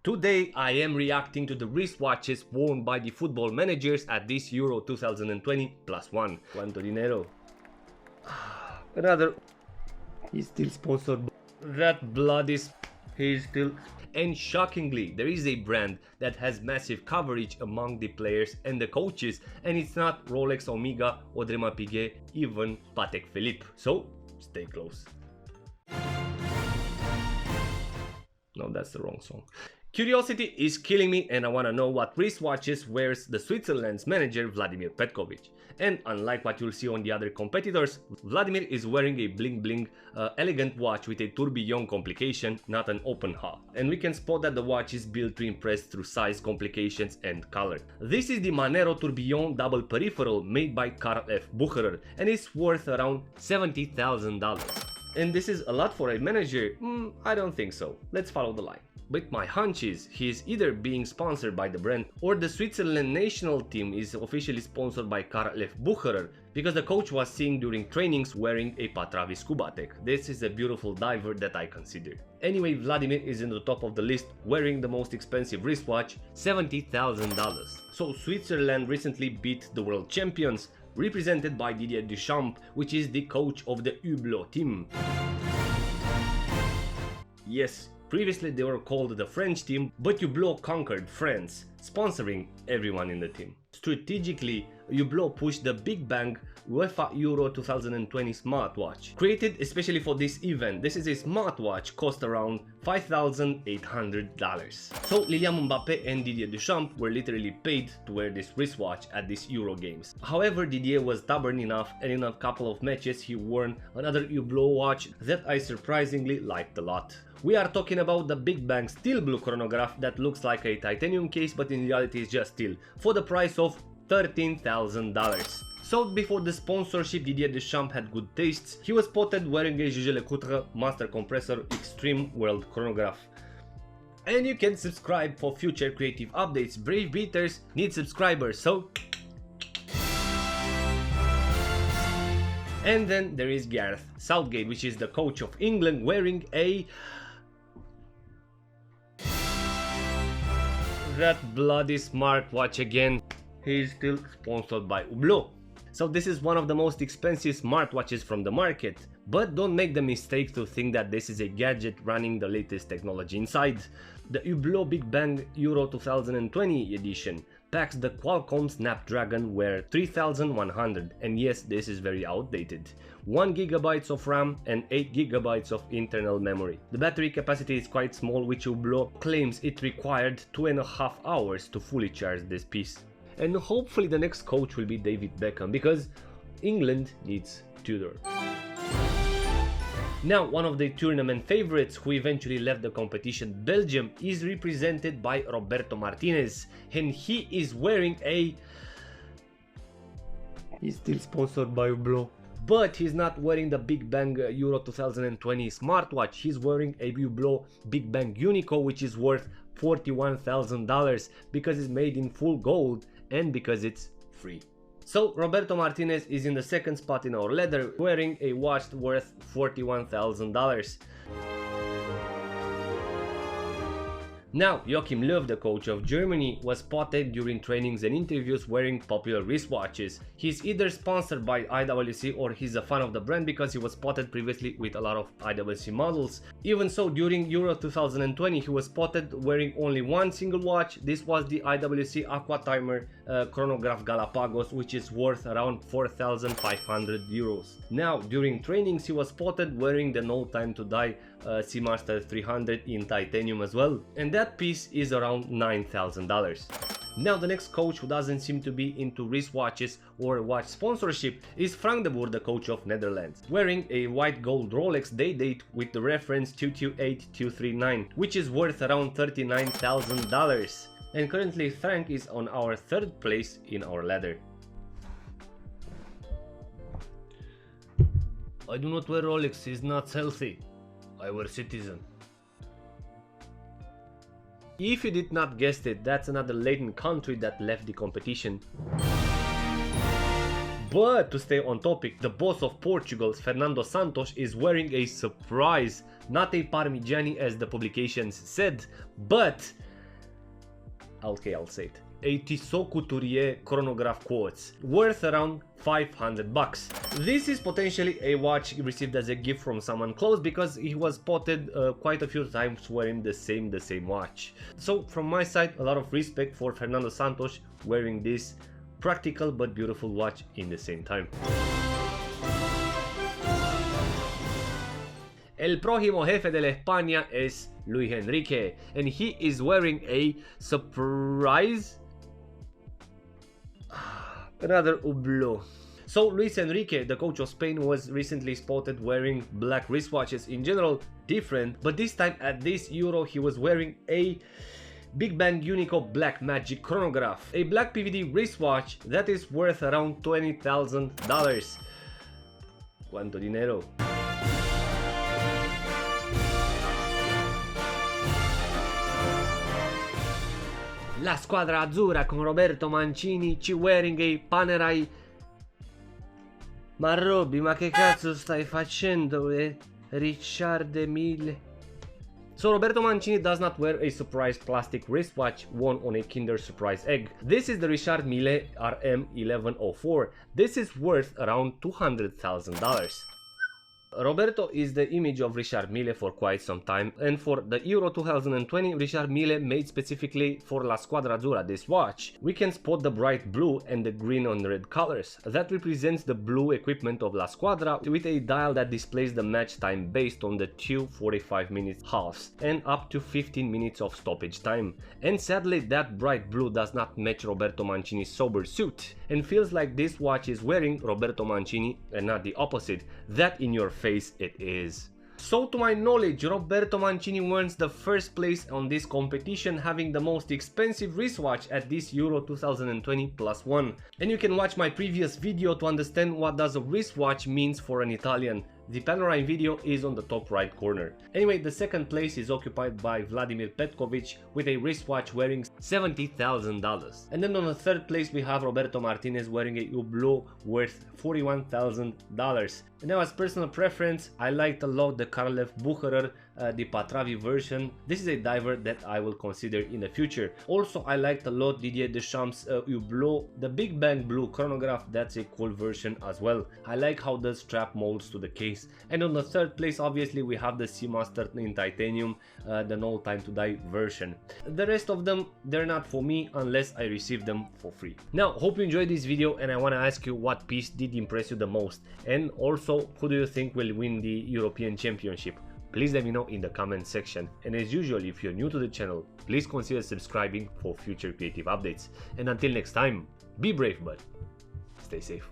Today I am reacting to the wristwatches worn by the football managers at this Euro 2020 +1. Cuánto dinero. Another. He's still sponsored. That blood is. He's still. And shockingly, there is a brand that has massive coverage among the players and the coaches, and it's not Rolex, Omega, Audemars Piguet, even Patek Philippe. So stay close. No, that's the wrong song. Curiosity is killing me and I wanna know what wristwatches wears the Switzerland's manager Vladimir Petkovic. And unlike what you'll see on the other competitors, Vladimir is wearing a bling bling elegant watch with a tourbillon complication, not an open heart. And we can spot that the watch is built to impress through size, complications and color. This is the Manero tourbillon double peripheral made by F Bucherer and it's worth around $70,000. And this is a lot for a manager? I don't think so. Let's follow the line. But my hunch is he is either being sponsored by the brand or the Switzerland national team is officially sponsored by F Bucherer because the coach was seen during trainings wearing a Patravis Kubatek. This is a beautiful diver that I consider. Anyway, Vladimir is in the top of the list wearing the most expensive wristwatch, $70,000. So Switzerland recently beat the world champions, represented by Didier Deschamps, which is the coach of the Hublot team. Yes, previously they were called the French team, but Hublot conquered France, sponsoring everyone in the team. Strategically, Hublot pushed the Big Bang UEFA Euro 2020 smartwatch. Created especially for this event, this is a smartwatch cost around $5,800. So Kylian Mbappe and Didier Deschamps were literally paid to wear this wristwatch at this Euro games. However, Didier was stubborn enough and in a couple of matches he wore another Hublot watch that I surprisingly liked a lot. We are talking about the Big Bang steel blue chronograph that looks like a titanium case but in reality is just steel, for the price of $13,000. So before the sponsorship, Didier Deschamps had good tastes. He was spotted wearing a Jaeger LeCoultre Master Compressor Extreme World Chronograph. And you can subscribe for future creative updates. Brave beaters need subscribers, so... And then there is Gareth Southgate, which is the coach of England, wearing a... That bloody smartwatch again. He's still sponsored by Hublot. So this is one of the most expensive smartwatches from the market. But don't make the mistake to think that this is a gadget running the latest technology inside. The Hublot Big Bang Euro 2020 edition packs the Qualcomm Snapdragon Wear 3100, and yes, this is very outdated. 1GB of RAM and 8GB of internal memory. The battery capacity is quite small, which Hublot claims it required 2.5 hours to fully charge this piece. And hopefully the next coach will be David Beckham, because England needs Tudor. Now, one of the tournament favorites who eventually left the competition, Belgium, is represented by Roberto Martinez, and he is wearing a... He's still sponsored by Hublot. But he's not wearing the Big Bang Euro 2020 smartwatch, he's wearing a Hublot Big Bang Unico, which is worth $41,000 because it's made in full gold and because it's free. So Roberto Martinez is in the second spot in our ladder, wearing a watch worth $41,000. Now, Joachim Low, the coach of Germany, was spotted during trainings and interviews wearing popular wristwatches. He's either sponsored by IWC or he's a fan of the brand because he was spotted previously with a lot of IWC models. Even so, during Euro 2020 he was spotted wearing only one single watch. This was the IWC Aqua Timer Chronograph Galapagos, which is worth around 4,500 euros. Now, during trainings he was spotted wearing the No Time to Die Seamaster 300 in titanium as well, and that piece is around $9,000. Now the next coach who doesn't seem to be into wristwatches or watch sponsorship is Frank de Boer, the coach of Netherlands, wearing a white gold Rolex day-date with the reference 228239, which is worth around $39,000. And currently Frank is on our third place in our ladder. I do not wear Rolex, it's not healthy. I wear Citizen. If you did not guess it, that's another Latin country that left the competition. But to stay on topic, the boss of Portugal, Fernando Santos, is wearing a surprise, not a Parmigiani as the publications said, but Okay, I'll say it. A Tissot Couturier chronograph quartz, worth around 500 bucks. This is potentially a watch received as a gift from someone close because he was spotted quite a few times wearing the same watch. So from my side, a lot of respect for Fernando Santos wearing this practical but beautiful watch in the same time. El próximo jefe de la España es Luis Enrique, and he is wearing a surprise. Another Hublot. So Luis Enrique, the coach of Spain, was recently spotted wearing black wristwatches, in general different, but this time at this Euro he was wearing a Big Bang Unico Black Magic chronograph, a black PVD wristwatch that is worth around $20,000. ¿Cuánto dinero? La squadra azzurra con Roberto Mancini wearing a Panerai. Ma Robby, ma che cazzo stai facendo, Richard Mille? So Roberto Mancini does not wear a surprise plastic wristwatch worn on a Kinder Surprise egg. This is the Richard Mille RM1104. This is worth around $200,000. Roberto is the image of Richard Mille for quite some time, and for the Euro 2020 Richard Mille made specifically for La Squadra Azzurra this watch. We can spot the bright blue and the green on red colors. That represents the blue equipment of La Squadra, with a dial that displays the match time based on the 2 45-minute halves and up to 15 minutes of stoppage time. And sadly that bright blue does not match Roberto Mancini's sober suit, and feels like this watch is wearing Roberto Mancini and not the opposite. That in your face it is. So to my knowledge, Roberto Mancini wins the first place on this competition, having the most expensive wristwatch at this Euro 2020 +1. And you can watch my previous video to understand what does a wristwatch means for an Italian. The panoramic video is on the top right corner. Anyway, the second place is occupied by Vladimir Petkovic with a wristwatch wearing $70,000. And then on the third place we have Roberto Martinez wearing a Hublot worth $41,000. And now as personal preference, I liked a lot the F Bucherer, the Patravi version. This is a diver that I will consider in the future. Also I liked a lot Didier Deschamps' Hublot, the Big Bang Blue chronograph. That's a cool version as well. I like how the strap molds to the case. And on the third place obviously we have the Seamaster in titanium, the No Time to Die version. The rest of them, they're not for me unless I receive them for free. Now hope you enjoyed this video, and I want to ask you what piece did impress you the most, and also who do you think will win the European Championship? Please let me know in the comment section, and as usual, if you're new to the channel, please consider subscribing for future creative updates. And until next time, be brave but stay safe.